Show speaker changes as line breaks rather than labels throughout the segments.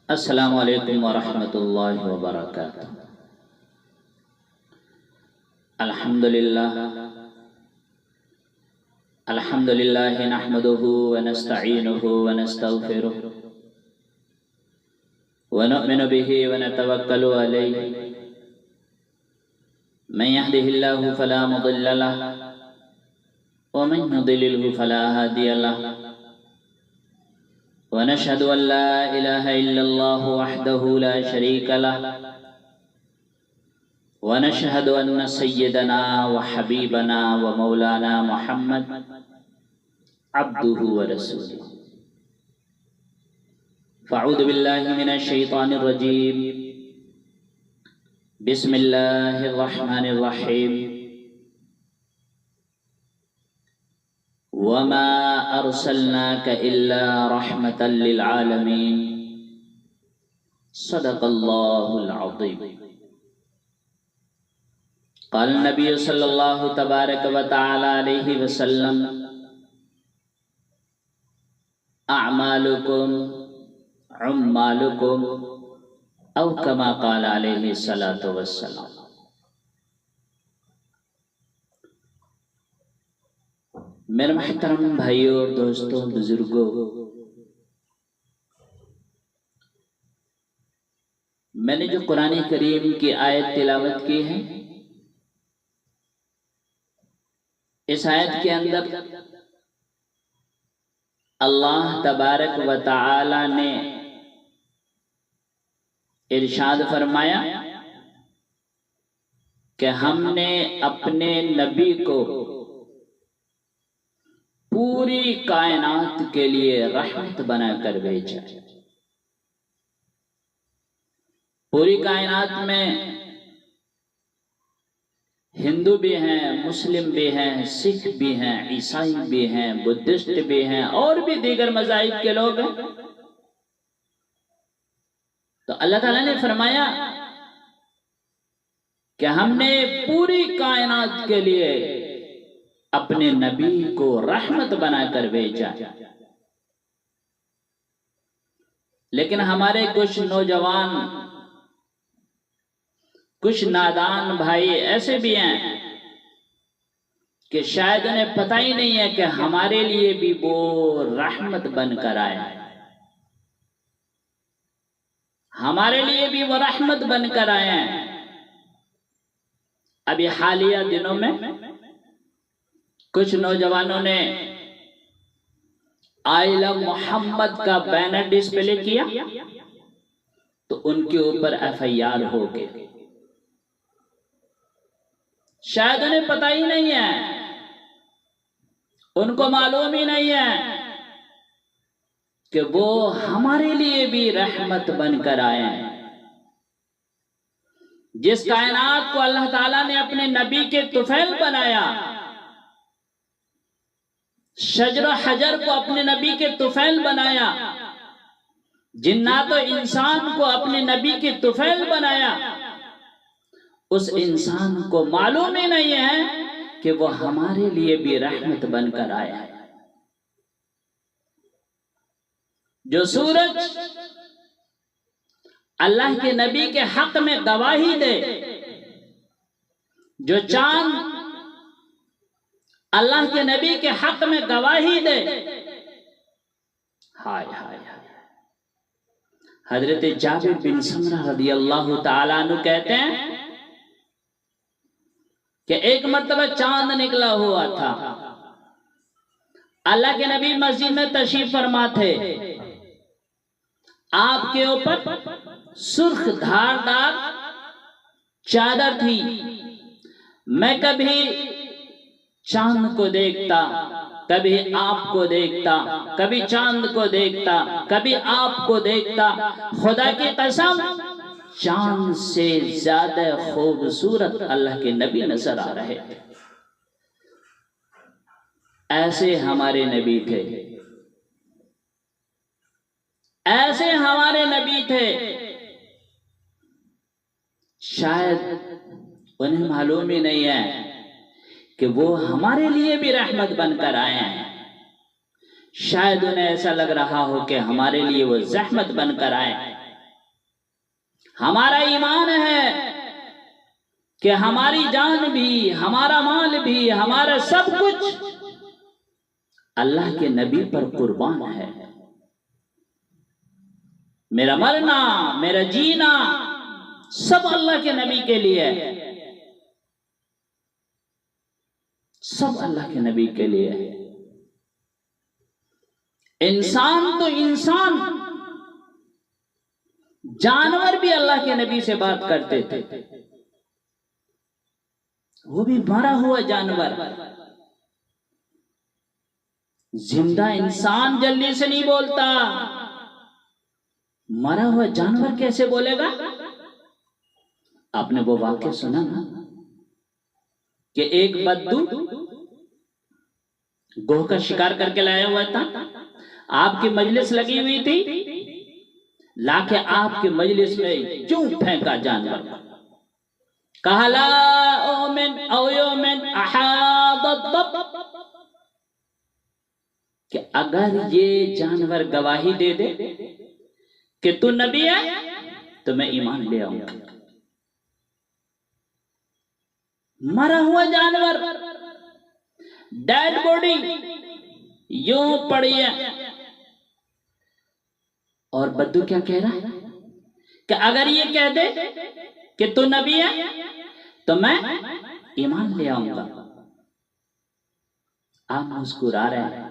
السلام علیکم ورحمۃ اللہ وبرکاتہ۔ الحمدللہ نحمده ونستعینه ونستغفره ونؤمن به ونتوکل علیہ من يهده الله فلا مضل له ومن يضلله فلا هادي له ونشهد أن لا إله إلا الله وحده لا شريك له ونشهد أن سيدنا وحبيبنا ومولانا محمد عبده ورسوله فأعوذ بالله من الشيطان الرجيم بسم الله الرحمن الرحيم وما أرسلناك إلا رحمة للعالمين صدق الله العظيم۔ قال النبي صلى الله تبارك وتعالى عليه وسلم أعمالكم عمالكم أو كما قال عليه الصلاة والسلام۔ میرے محترم بھائیوں اور دوستوں، بزرگوں، میں نے جو قرآن کریم کی آیت تلاوت کی ہے، اس آیت کے اندر اللہ تبارک و تعالی نے ارشاد فرمایا کہ ہم نے اپنے نبی کو پوری کائنات کے لیے رحمت بنا کر بھیجا۔ پوری کائنات میں ہندو بھی ہیں، مسلم بھی ہیں، سکھ بھی ہیں، عیسائی بھی ہیں، بدھسٹ بھی ہیں، اور بھی دیگر مذاہب کے لوگ ہیں۔ تو اللہ تعالیٰ نے فرمایا کہ ہم نے پوری کائنات کے لیے اپنے نبی کو رحمت بنا کر بھیجا، لیکن ہمارے کچھ نوجوان، کچھ نادان بھائی ایسے بھی ہیں کہ شاید انہیں پتہ ہی نہیں ہے کہ ہمارے لیے بھی وہ رحمت بن کر آئے، ہمارے لیے بھی وہ رحمت بن کر آئے ہیں۔ ابھی حالیہ دنوں میں کچھ نوجوانوں نے آئی لو محمد کا بینر ڈسپلے کیا تو ان کے اوپر ایف آئی آر ہو گئے۔ شاید انہیں پتہ ہی نہیں ہے، ان کو معلوم ہی نہیں ہے کہ وہ ہمارے لیے بھی رحمت بن کر آئے ہیں۔ جس کائنات کو اللہ تعالیٰ نے اپنے نبی کے طفیل بنایا، شجر و حجر کو اپنے نبی کے طفیل بنایا، جنات و انسان کو اپنے نبی کے طفیل بنایا، اس انسان کو معلوم ہی نہیں ہے کہ وہ ہمارے لیے بھی رحمت بن کر آیا ہے۔ جو سورج اللہ کے نبی کے حق میں گواہی دے، جو چاند اللہ کے نبی کے حق میں گواہی دے، ہائے ہائے ہائے۔ حضرت جابر بن سمرہ رضی اللہ تعالیٰ عنہ کہتے ہیں کہ ایک مرتبہ چاند نکلا ہوا تھا، اللہ کے نبی مسجد میں تشریف فرما تھے، آپ کے اوپر سرخ دھاردار چادر تھی۔ میں کبھی چاند کو دیکھتا، کبھی آپ کو دیکھتا، کبھی چاند کو دیکھتا، کبھی آپ کو دیکھتا، خدا کی قسم چاند سے زیادہ خوبصورت اللہ کے نبی نظر آ رہے تھے۔ ایسے ہمارے نبی تھے، ایسے ہمارے نبی تھے۔ شاید انہیں معلوم ہی نہیں ہے کہ وہ ہمارے لیے بھی رحمت بن کر آئے ہیں۔ شاید انہیں ایسا لگ رہا ہو کہ ہمارے لیے وہ زحمت بن کر آئے، ہمارا ایمان ہے کہ ہماری جان بھی، ہمارا مال بھی، ہمارا سب کچھ اللہ کے نبی پر قربان ہے۔ میرا مرنا، میرا جینا سب اللہ کے نبی کے لیے ہے، سب اللہ کے نبی کے لیے ہے۔ انسان تو انسان، جانور بھی اللہ کے نبی سے بات کرتے تھے، وہ بھی مرا ہوا جانور۔ زندہ انسان جلدی سے نہیں بولتا، مرا ہوا جانور کیسے بولے گا؟ آپ نے وہ واقعہ سنا نا کہ ایک بدو گوہ کا شکار کر کے لایا ہوا تھا، آپ کی مجلس لگی ہوئی تھی، لا کے آپ کی مجلس میں چوں پھینکا جانور، کہا لا اومن او یومن احاط الضب، کہ اگر یہ جانور گواہی دے دے کہ تو نبی ہے تو میں ایمان لے آؤں گا۔ مرا ہوا جانور، ڈیڈ باڈی یوں پڑی ہے، اور بدو کیا کہہ رہا ہے کہ اگر یہ کہہ دے کہ تو نبی ہے تو میں ایمان لے آؤں گا۔ آپ مسکرا رہے ہیں،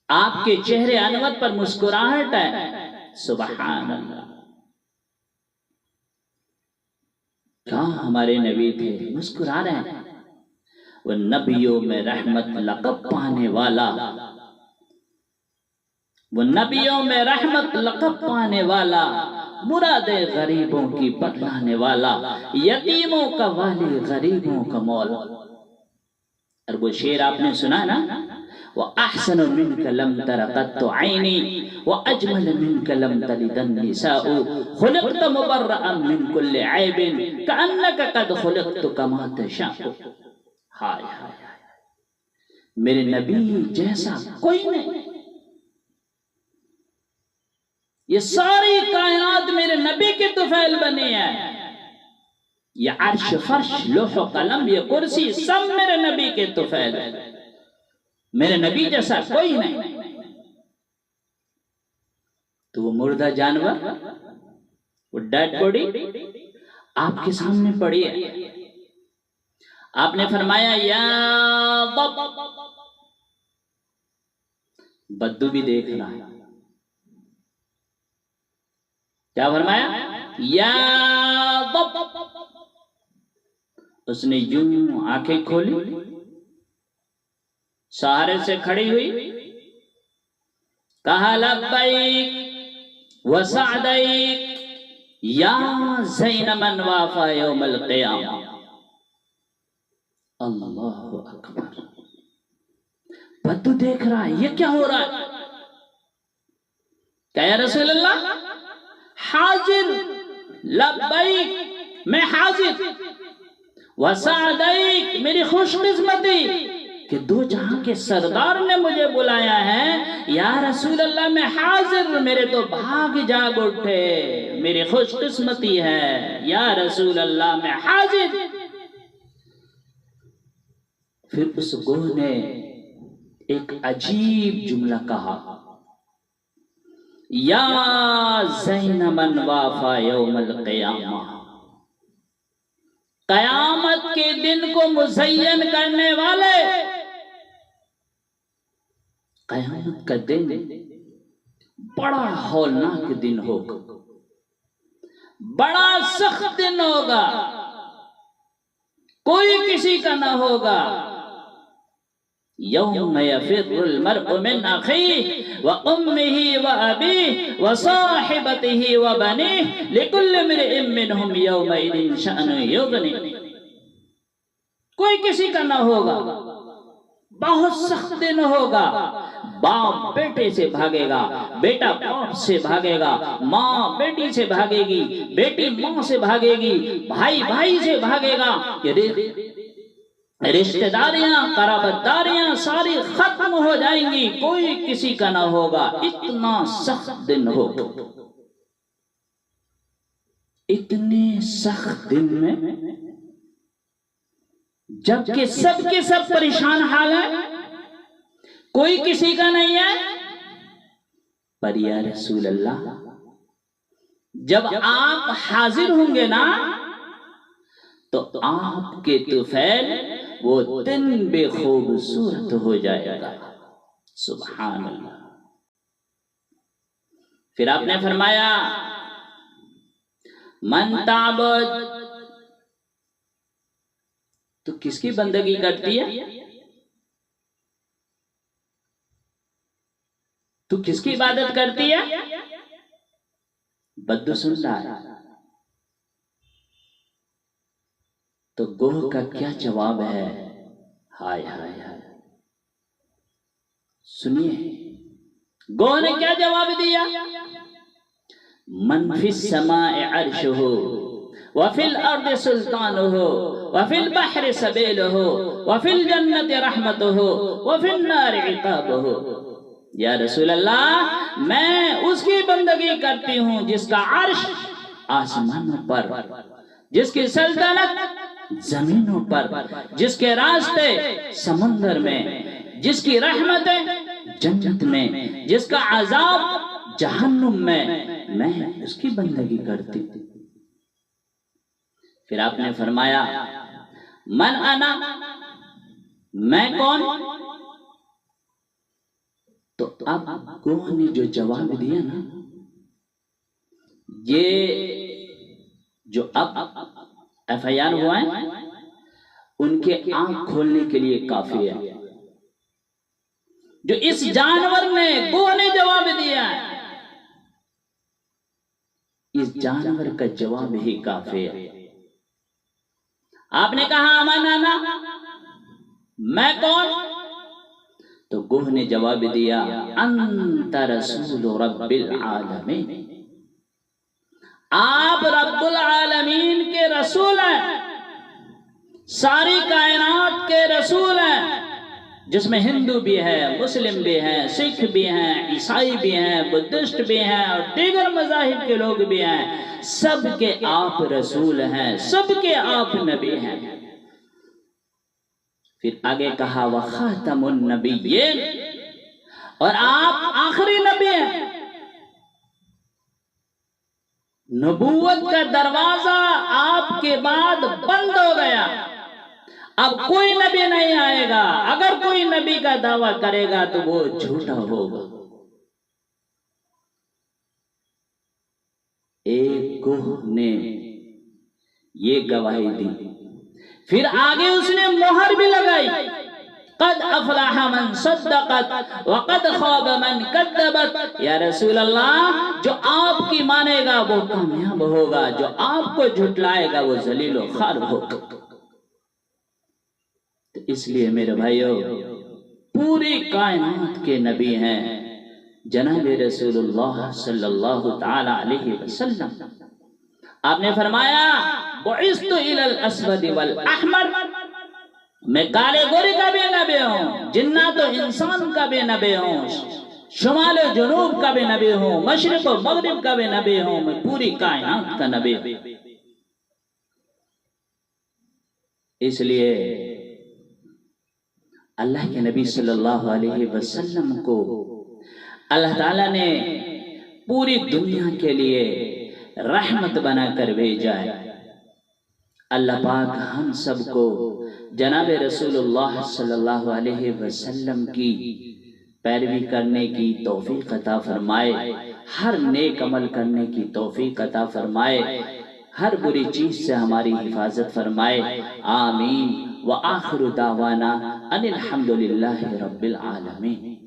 آپ کے چہرے انور پر مسکراہٹ ہے، سبحان اللہ۔ کہاں ہمارے نبی تھے، مسکرا رہے ہیں۔ وہ نبیوں میں رحمت لقب پانے والا، وہ نبیوں میں رحمت لقب پانے والا، مراد غریبوں کی بتلانے والا، یتیموں کا والی، غریبوں کا مولا۔ اور وہ شعر آپ نے سنا نا، وَأَحْسَنُ مِنْكَ لَمْ تَرَ قَطُّ عَيْنِي وَأَجْمَلَ مِنْكَ لَمْ تَلِدِ النِّسَاءُ خُلِقْتَ مُبَرَّأً مِنْ كُلِّ عَيْبٍ كَأَنَّكَ قَدْ خُلِقْتُ كَمَا تَشَاءُ۔ ہائے ہائے، میرے نبی جیسا کوئی نہیں، یہ ساری کائنات میرے نبی کے طفیل بنی ہے، یہ عرش، فرش، لوح و قلم، یہ کرسی سب میرے نبی کے طفیل ہے، میرے نبی جیسا کوئی نہیں۔ تو وہ مردہ جانور، وہ ڈیڈ باڈی آپ کے سامنے پڑی ہے، آپ نے فرمایا یا ضب، بدو بھی دیکھ رہا ہے، کیا فرمایا؟ یا ضب۔ اس نے یوں آنکھیں کھولی، سہارے سے کھڑی ہوئی، کہا لبیک وسعدیک یا زین من وافا یوم القیامہ۔ اللہ اکبر، بدو دیکھ رہا ہے یہ کیا ہو رہا ہے، کہ یا رسول اللہ حاضر، لبیک میں حاضر، وسعدیک میری خوش قسمتی کہ دو جہاں کے سردار نے مجھے بلایا ہے، یا رسول اللہ میں حاضر، میرے تو بھاگ جاگ اٹھے، میری خوش قسمتی ہے، یا رسول اللہ میں حاضر۔ پھر اس گوہ نے ایک عجیب جملہ کہا، یا زین من وافا یوم القیامہ، قیامت کے دن کو مزین کرنے والے، قیامت کا دن بڑا ہولناک دن ہوگا، بڑا سخت دن ہوگا، کوئی کسی کا نہ ہوگا۔ یوم یفر المرء من اخیہ وامہ وابیہ وصاحبتہ وبنیہ لکل امرئ منہم یومئذ شأن یغنیہ، کوئی کسی کا نہ ہوگا، بہت سخت دن ہوگا، باپ بیٹے سے بھاگے گا، بیٹا باپ سے بھاگے گا، ماں بیٹی سے بھاگے گی، بیٹی ماں سے بھاگے گی، بھائی بھائی سے بھاگے گا، رشتہ داریاں، قرابت داریاں ساری ختم ہو جائیں گی، کوئی کسی کا نہ ہوگا، اتنا سخت دن ہوگا۔ اتنے سخت دن میں، جبکہ سب کے سب پریشان حال ہیں، کوئی کسی کا نہیں ہے، پر یا رسول اللہ جب آپ حاضر ہوں گے نا تو آپ کے طفیل وہ دن بے خوبصورت ہو جائے گا۔ سبحان اللہ۔ پھر آپ نے فرمایا من تعبد، تو کس کی بندگی کرتی ہے؟ تو کس کی عبادت کرتی ہے؟ بدو سن رہا ہے تو گوہ کا کیا جواب ہے؟ ہائے ہائے ہائے، سنیے گوہ نے کیا جواب دیا؟ من فی السماء عرشہ وفی الارض سلطانہ وفی البحر سبیلہ وفی الجنت رحمتہ وفی النار عقابہ۔ یا رسول اللہ میں اس کی بندگی کرتی ہوں جس کا عرش آسمانوں پر، جس کی سلطنت زمینوں پر، جس کے راستے سمندر میں، جس کی رحمتیں جنت میں، جس کا عذاب جہنم میں اس کی بندگی کرتی ہوں۔ پھر آپ نے فرمایا من انا، میں کون؟ تو اب گوہ نے جو جواب دیا نا، یہ جو اب FIR ہوا ہے ان کے آنکھ کھولنے کے لیے کافی ہے۔ جو اس جانور نے، گوہ نے جواب دیا ہے، اس جانور کا جواب ہی کافی ہے۔ آپ نے کہا من انا، میں کون؟ تو گوہ نے جواب دیا انت رسول رب العالمین، آپ رب العالمین کے رسول ہیں، ساری کائنات کے رسول ہیں، جس میں ہندو بھی ہے، مسلم بھی ہیں، سکھ بھی ہیں، عیسائی بھی ہیں، بدھسٹ بھی ہیں اور دیگر مذاہب کے لوگ بھی ہیں، سب کے آپ رسول ہیں، سب کے آپ نبی ہیں۔ پھر آگے کہا وَخَاتَمُ النَّبِيِّينَ، اور آپ آخری نبی ہیں۔ نبوت کا دروازہ آپ کے بعد بند ہو گیا، اب کوئی نبی نہیں آئے گا، اگر کوئی نبی کا دعویٰ کرے گا تو وہ جھوٹا ہوگا۔ ایک گوہ نے یہ گواہی دی، پھر آگے اس نے مہر بھی لگائی قد افلح من صدقت وقد خواب من کذبت۔ یا رسول اللہ جو آپ کی مانے گا وہ کامیاب ہوگا، جو آپ کو جھٹلائے گا وہ ذلیل و خوار ہوگا۔ تو اس لیے میرے بھائیو، پوری کائنات کے نبی ہیں جناب رسول اللہ صلی اللہ تعالی علیہ وسلم۔ آپ نے فرمایا بعثت الی الاسود والاحمر، میں کالے گورے کا بھی نبی ہوں، جنات و انسان کا بھی نبی ہوں، شمال و جنوب کا بھی نبی ہوں، مشرق و مغرب کا بھی نبی ہوں، میں پوری کائنات کا نبی ہوں۔ اس لیے اللہ کے نبی صلی اللہ علیہ وسلم کو اللہ تعالیٰ نے پوری دنیا کے لیے رحمت بنا کر بھیجا ہے۔ اللہ پاک ہم سب کو جناب رسول اللہ صلی اللہ علیہ وسلم کی پیروی کرنے کی توفیق عطا فرمائے، ہر نیک عمل کرنے کی توفیق عطا فرمائے، ہر بری چیز سے ہماری حفاظت فرمائے، آمین۔ وآخر دعوانا ان الحمدللہ رب العالمین۔